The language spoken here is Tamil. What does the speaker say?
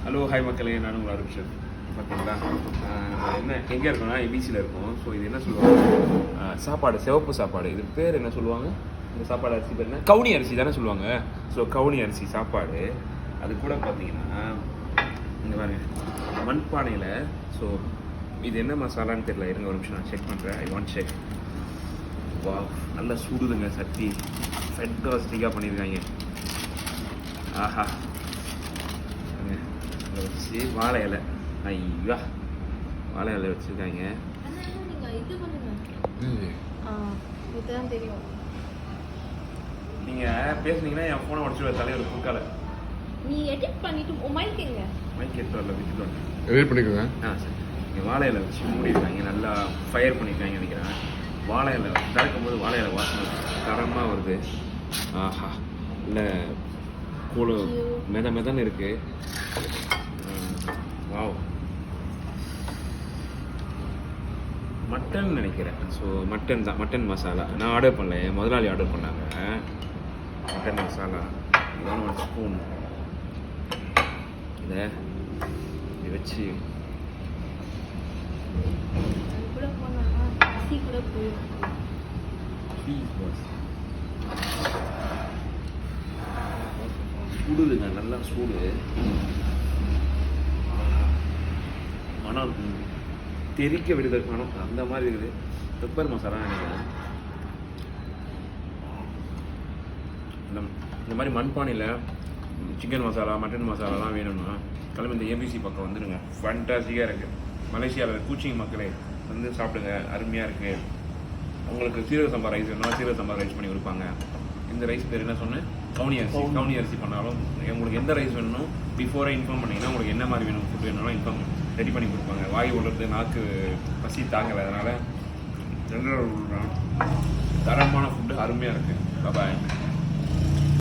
ஹலோ ஹாய் மக்களே, நான் உங்கள் அருப்ஷன். பார்த்தீங்களா என்ன எங்கே இருக்கோம்னா எபிசியில் இருக்கும். ஸோ இது என்ன சொல்லுவாங்க, சாப்பாடு, சிவப்பு சாப்பாடு. இது பேர் என்ன சொல்லுவாங்க? இந்த சாப்பாடு அரிசி பேர் என்ன? கவுனி அரிசி தானே சொல்லுவாங்க. ஸோ கவுனி அரிசி சாப்பாடு. அது கூட பார்த்தீங்கன்னா இந்த மாதிரி மண்பானையில். ஸோ இது என்ன மசாலான்னு தெரியல, இருங்க ஒரு நிமிஷம் நான் செக் பண்ணுறேன். I want check. வா, நல்லா சுடுதுங்க சட்டி. ஃபென்டாஸ்டிக்காக பண்ணியிருக்காங்க. ஆஹா, வச்சு வாழை இலை. ஐயா, வாழை இலை வச்சுருக்காங்க. நீங்கள் பேசுனீங்கன்னா என் ஃபோனை உடச்சு தலைவர் குறுக்கால. நீ எடிட் பண்ணிட்டு மைக் எங்க? மைக் எடுத்து வரல, விட்டுட்டு வரல. எடிட் பண்ணிக்கோங்க. சரி. இங்கே வாழை இலை வச்சு மூடிருக்காங்க. நல்லா ஃபயர் பண்ணியிருக்காங்க நினைக்கிறேன். வாழை இலை திறக்கும் போது வாழை இலை வாசனை தரமாக வருது. ஆஹா, இல்லை கூழு மெதன்னு இருக்குது. வாவ், மட்டன் நினைக்கிறேன். ஸோ மட்டன் தான், மட்டன் மசாலா. நான் ஆர்டர் பண்ணல, என் முதலாளி ஆர்டர் பண்ணாங்க. மட்டன் மசாலா. இதான் 1 ஸ்பூன். இதை இப்படி வச்சு சுடுதுங்க, நல்லா சூடு. மனம் தெறிக்க விடுதல் மனம் அந்த மாதிரி இருக்குது. பெப்பர் மசாலா நினைக்கிறேன். இந்த மாதிரி மண்பானையில் சிக்கன் மசாலா, மட்டன் மசாலாலாம் வேணும்னா கிளம்பி இந்த ஏபிசி பக்கம் வந்துடுங்க. ஃபேண்டாஸ்டிக்காக இருக்குது. மலேசியாவில் கூச்சிங் மக்களே வந்து சாப்பிடுங்க, அருமையாக இருக்குது. உங்களுக்கு சீரக சம்பா ரைஸ் வேணும்னா சீரக சம்பா ரைஸ் பண்ணி கொடுப்பாங்க. இந்த ரைஸ் பேர் என்ன சொன்னேன்? கவுனி அரிசி. கவுனி அரிசி பண்ணாலும் உங்களுக்கு எந்த ரைஸ் வேணும் பிஃபோரே இன்ஃபார்ம் பண்ணிங்கன்னா உங்களுக்கு என்ன மாதிரி வேணும் ஃபுட் வேணும்னா இன்ஃபார்ம் ரெடி பண்ணி கொடுப்பாங்க. வாய் உள்ள நாக்கு பசி தாங்கலை, அதனால் தரமான ஃபுட்டு அருமையாக இருக்குது. பாய்.